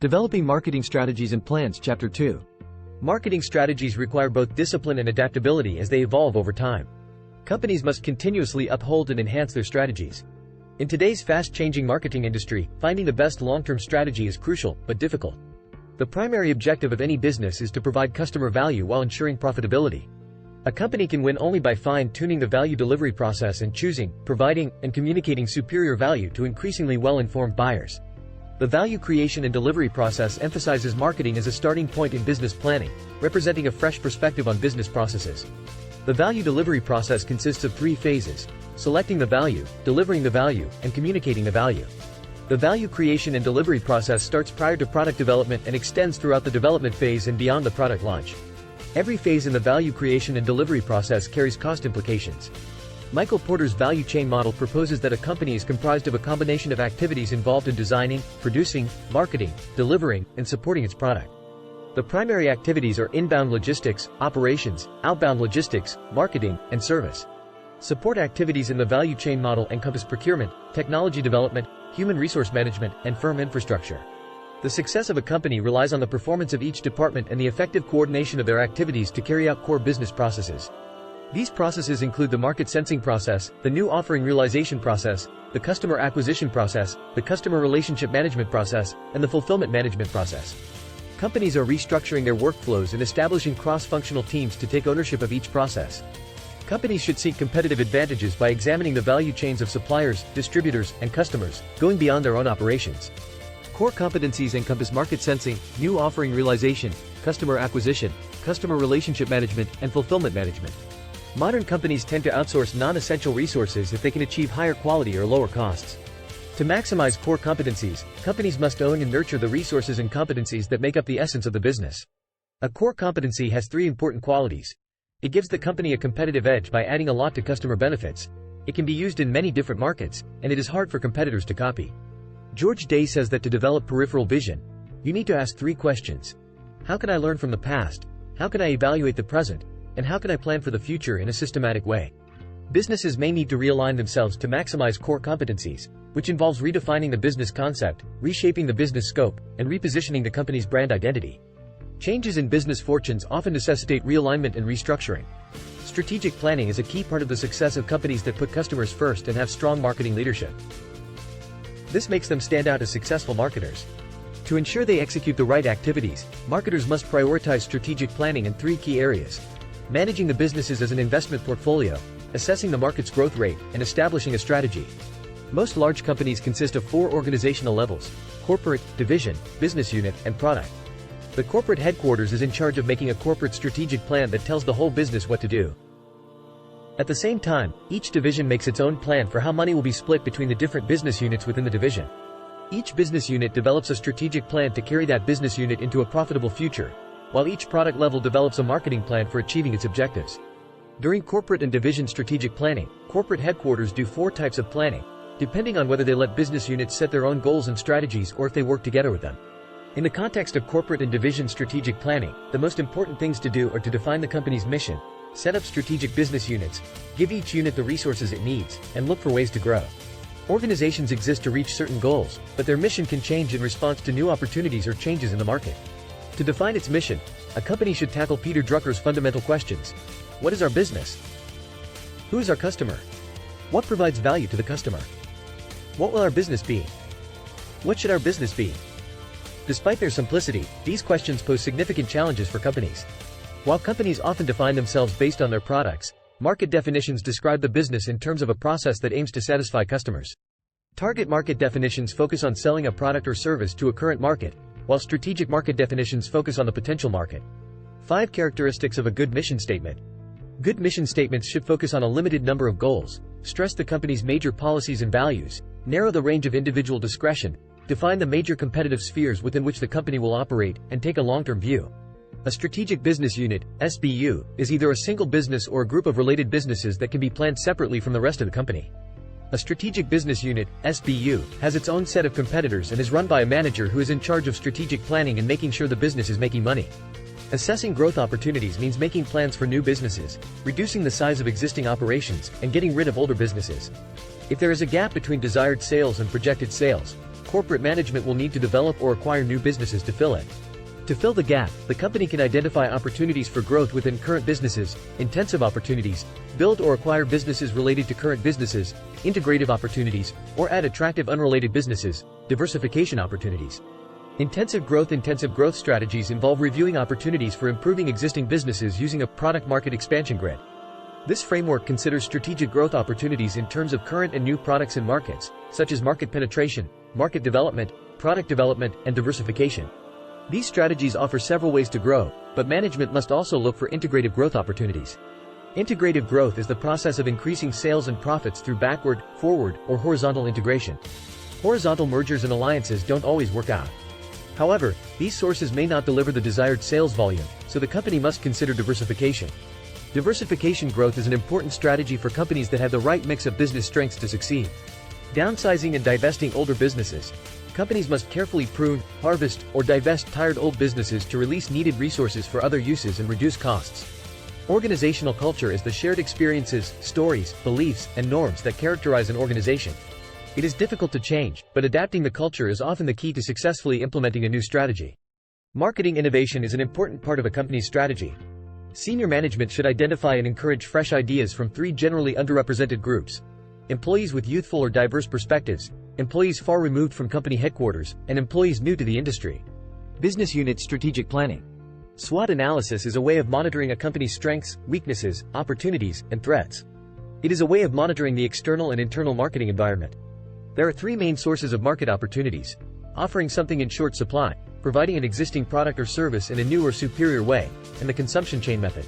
Developing Marketing Strategies and Plans Chapter 2. Marketing strategies require both discipline and adaptability as they evolve over time. Companies must continuously uphold and enhance their strategies. In today's fast-changing marketing industry, finding the best long-term strategy is crucial, but difficult. The primary objective of any business is to provide customer value while ensuring profitability. A company can win only by fine-tuning the value delivery process and choosing, providing, and communicating superior value to increasingly well-informed buyers. The value creation and delivery process emphasizes marketing as a starting point in business planning, representing a fresh perspective on business processes. The value delivery process consists of 3 phases: selecting the value, delivering the value, and communicating the value. The value creation and delivery process starts prior to product development and extends throughout the development phase and beyond the product launch. Every phase in the value creation and delivery process carries cost implications. Michael Porter's value chain model proposes that a company is comprised of a combination of activities involved in designing, producing, marketing, delivering, and supporting its product. The primary activities are inbound logistics, operations, outbound logistics, marketing, and service. Support activities in the value chain model encompass procurement, technology development, human resource management, and firm infrastructure. The success of a company relies on the performance of each department and the effective coordination of their activities to carry out core business processes. These processes include the market sensing process, the new offering realization process, the customer acquisition process, the customer relationship management process, and the fulfillment management process. Companies are restructuring their workflows and establishing cross-functional teams to take ownership of each process. Companies should seek competitive advantages by examining the value chains of suppliers, distributors, and customers, going beyond their own operations. Core competencies encompass market sensing, new offering realization, customer acquisition, customer relationship management, and fulfillment management. Modern companies tend to outsource non-essential resources if they can achieve higher quality or lower costs. To maximize core competencies, companies must own and nurture the resources and competencies that make up the essence of the business. A core competency has 3 important qualities. It gives the company a competitive edge by adding a lot to customer benefits. It can be used in many different markets, and it is hard for competitors to copy. George Day says that to develop peripheral vision, you need to ask 3 questions. How can I learn from the past? How can I evaluate the present? And how can I plan for the future in a systematic way? Businesses may need to realign themselves to maximize core competencies, which involves redefining the business concept, reshaping the business scope, and repositioning the company's brand identity. Changes in business fortunes often necessitate realignment and restructuring. Strategic planning is a key part of the success of companies that put customers first and have strong marketing leadership. This makes them stand out as successful marketers. To ensure they execute the right activities, marketers must prioritize strategic planning in 3 key areas: managing the businesses as an investment portfolio, assessing the market's growth rate, and establishing a strategy. Most large companies consist of 4 organizational levels: corporate, division, business unit, and product. The corporate headquarters is in charge of making a corporate strategic plan that tells the whole business what to do. At the same time, each division makes its own plan for how money will be split between the different business units within the division. Each business unit develops a strategic plan to carry that business unit into a profitable future, while each product level develops a marketing plan for achieving its objectives. During corporate and division strategic planning, corporate headquarters do 4 types of planning, depending on whether they let business units set their own goals and strategies or if they work together with them. In the context of corporate and division strategic planning, the most important things to do are to define the company's mission, set up strategic business units, give each unit the resources it needs, and look for ways to grow. Organizations exist to reach certain goals, but their mission can change in response to new opportunities or changes in the market. To define its mission, a company should tackle Peter Drucker's fundamental questions. What is our business? Who is our customer? What provides value to the customer? What will our business be? What should our business be? Despite their simplicity, these questions pose significant challenges for companies. While companies often define themselves based on their products, market definitions describe the business in terms of a process that aims to satisfy customers. Target market definitions focus on selling a product or service to a current market, while strategic market definitions focus on the potential market. 5 characteristics of a good mission statement. Good mission statements should focus on a limited number of goals, stress the company's major policies and values, narrow the range of individual discretion, define the major competitive spheres within which the company will operate, and take a long-term view. A strategic business unit, SBU, is either a single business or a group of related businesses that can be planned separately from the rest of the company. A strategic business unit, SBU, has its own set of competitors and is run by a manager who is in charge of strategic planning and making sure the business is making money. Assessing growth opportunities means making plans for new businesses, reducing the size of existing operations, and getting rid of older businesses. If there is a gap between desired sales and projected sales, corporate management will need to develop or acquire new businesses to fill it. To fill the gap, the company can identify opportunities for growth within current businesses, intensive opportunities, build or acquire businesses related to current businesses, integrative opportunities, or add attractive unrelated businesses, diversification opportunities. Intensive growth strategies involve reviewing opportunities for improving existing businesses using a product market expansion grid. This framework considers strategic growth opportunities in terms of current and new products and markets, such as market penetration, market development, product development, and diversification. These strategies offer several ways to grow, but management must also look for integrative growth opportunities. Integrative growth is the process of increasing sales and profits through backward, forward, or horizontal integration. Horizontal mergers and alliances don't always work out. However, these sources may not deliver the desired sales volume, so the company must consider diversification. Diversification growth is an important strategy for companies that have the right mix of business strengths to succeed. Downsizing and divesting older businesses. Companies must carefully prune, harvest, or divest tired old businesses to release needed resources for other uses and reduce costs. Organizational culture is the shared experiences, stories, beliefs, and norms that characterize an organization. It is difficult to change, but adapting the culture is often the key to successfully implementing a new strategy. Marketing innovation is an important part of a company's strategy. Senior management should identify and encourage fresh ideas from three generally underrepresented groups: employees with youthful or diverse perspectives, employees far removed from company headquarters, and employees new to the industry. Business unit strategic planning. SWOT analysis is a way of monitoring a company's strengths, weaknesses, opportunities, and threats. It is a way of monitoring the external and internal marketing environment. There are three main sources of market opportunities: offering something in short supply, providing an existing product or service in a new or superior way, and the consumption chain method.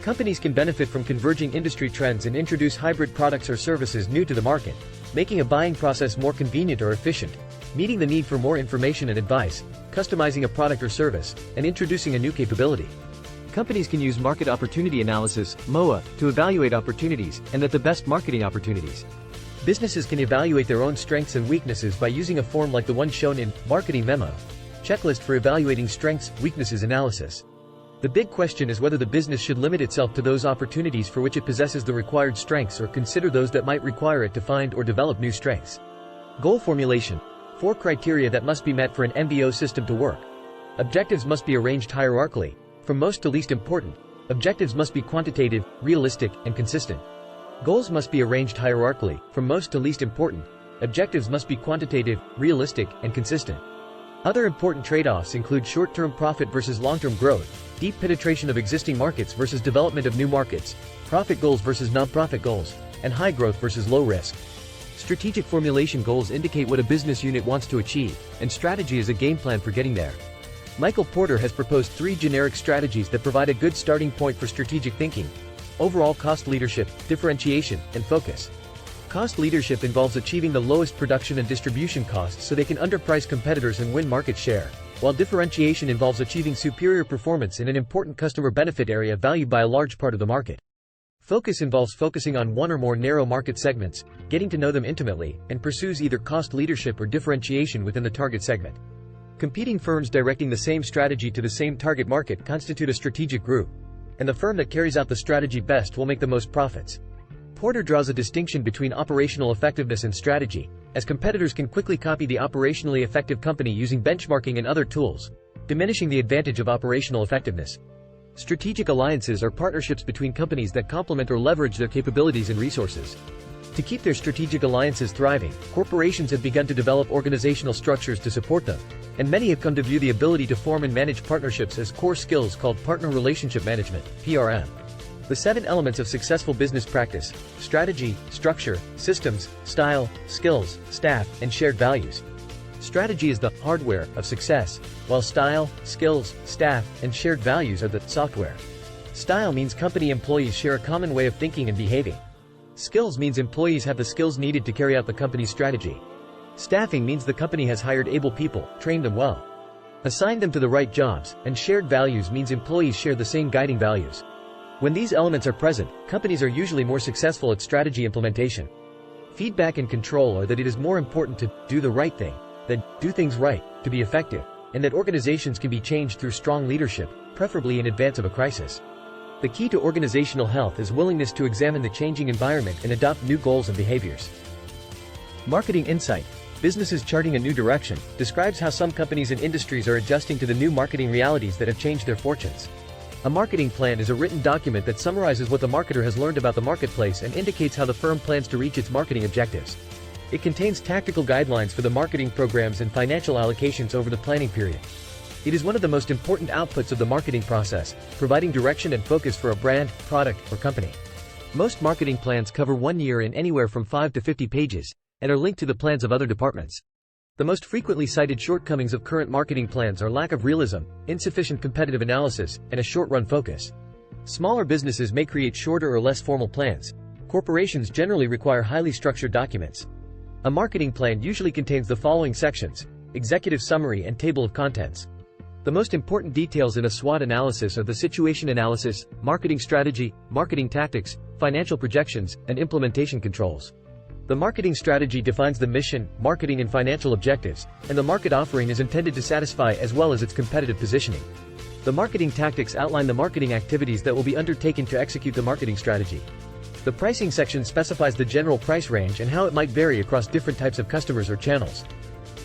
Companies can benefit from converging industry trends and introduce hybrid products or services new to the market, making a buying process more convenient or efficient, meeting the need for more information and advice, customizing a product or service, and introducing a new capability. Companies can use market opportunity analysis, MOA, to evaluate opportunities and the best marketing opportunities. Businesses can evaluate their own strengths and weaknesses by using a form like the one shown in Marketing Memo, Checklist for Evaluating Strengths, Weaknesses Analysis. The big question is whether the business should limit itself to those opportunities for which it possesses the required strengths or consider those that might require it to find or develop new strengths. Goal formulation. 4 criteria that must be met for an MBO system to work. Objectives must be arranged hierarchically, from most to least important. Objectives must be quantitative, realistic, and consistent. Goals must be arranged hierarchically, from most to least important. Objectives must be quantitative, realistic, and consistent. Other important trade-offs include short-term profit versus long-term growth, deep penetration of existing markets versus development of new markets, profit goals versus non-profit goals, and high growth versus low risk. Strategic formulation goals indicate what a business unit wants to achieve, and strategy is a game plan for getting there. Michael Porter has proposed 3 generic strategies that provide a good starting point for strategic thinking: overall cost leadership, differentiation, and focus. Cost leadership involves achieving the lowest production and distribution costs so they can underprice competitors and win market share, while differentiation involves achieving superior performance in an important customer benefit area valued by a large part of the market. Focus involves focusing on one or more narrow market segments, getting to know them intimately, and pursues either cost leadership or differentiation within the target segment. Competing firms directing the same strategy to the same target market constitute a strategic group, and the firm that carries out the strategy best will make the most profits. Porter draws a distinction between operational effectiveness and strategy, as competitors can quickly copy the operationally effective company using benchmarking and other tools, diminishing the advantage of operational effectiveness. Strategic alliances are partnerships between companies that complement or leverage their capabilities and resources. To keep their strategic alliances thriving, corporations have begun to develop organizational structures to support them, and many have come to view the ability to form and manage partnerships as core skills called partner relationship management, PRM. The 7 elements of successful business practice: strategy, structure, systems, style, skills, staff, and shared values. Strategy is the hardware of success, while style, skills, staff, and shared values are the software. Style means company employees share a common way of thinking and behaving. Skills means employees have the skills needed to carry out the company's strategy. Staffing means the company has hired able people, trained them well, assigned them to the right jobs, and shared values means employees share the same guiding values. When these elements are present, companies are usually more successful at strategy implementation. Feedback and control are that it is more important to do the right thing than do things right to be effective, and that organizations can be changed through strong leadership, preferably in advance of a crisis. The key to organizational health is willingness to examine the changing environment and adopt new goals and behaviors. Marketing insight. Businesses Charting a New Direction describes how some companies and industries are adjusting to the new marketing realities that have changed their fortunes. A marketing plan is a written document that summarizes what the marketer has learned about the marketplace and indicates how the firm plans to reach its marketing objectives. It contains tactical guidelines for the marketing programs and financial allocations over the planning period. It is one of the most important outputs of the marketing process, providing direction and focus for a brand, product, or company. Most marketing plans cover 1 year in anywhere from 5 to 50 pages, and are linked to the plans of other departments. The most frequently cited shortcomings of current marketing plans are lack of realism, insufficient competitive analysis, and a short-run focus. Smaller businesses may create shorter or less formal plans. Corporations generally require highly structured documents. A marketing plan usually contains the following sections: executive summary and table of contents. The most important details in a SWOT analysis are the situation analysis, marketing strategy, marketing tactics, financial projections, and implementation controls. The marketing strategy defines the mission, marketing and financial objectives, and the market offering is intended to satisfy as well as its competitive positioning. The marketing tactics outline the marketing activities that will be undertaken to execute the marketing strategy. The pricing section specifies the general price range and how it might vary across different types of customers or channels.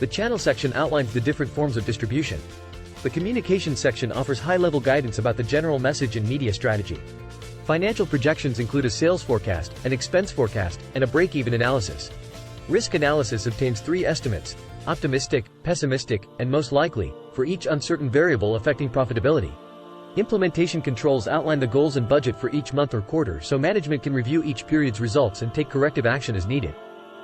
The channel section outlines the different forms of distribution. The communication section offers high-level guidance about the general message and media strategy. Financial projections include a sales forecast, an expense forecast, and a break-even analysis. Risk analysis obtains 3 estimates: optimistic, pessimistic, and most likely, for each uncertain variable affecting profitability. Implementation controls outline the goals and budget for each month or quarter so management can review each period's results and take corrective action as needed.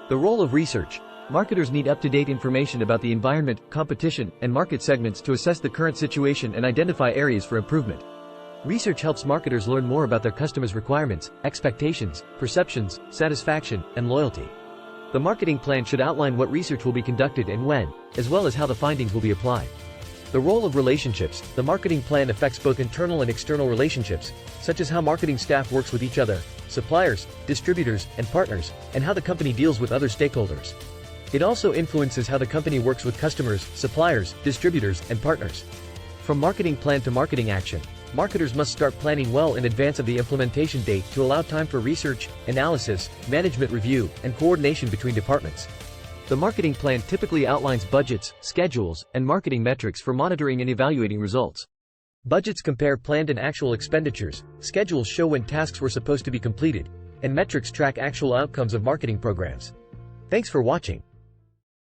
The role of research. Marketers need up-to-date information about the environment, competition, and market segments to assess the current situation and identify areas for improvement. Research helps marketers learn more about their customers' requirements, expectations, perceptions, satisfaction, and loyalty. The marketing plan should outline what research will be conducted and when, as well as how the findings will be applied. The role of relationships. The marketing plan affects both internal and external relationships, such as how marketing staff works with each other, suppliers, distributors, and partners, and how the company deals with other stakeholders. It also influences how the company works with customers, suppliers, distributors, and partners. From marketing plan to marketing action, marketers must start planning well in advance of the implementation date to allow time for research, analysis, management review, and coordination between departments. The marketing plan typically outlines budgets, schedules, and marketing metrics for monitoring and evaluating results. Budgets compare planned and actual expenditures, schedules show when tasks were supposed to be completed, and metrics track actual outcomes of marketing programs. Thanks for watching.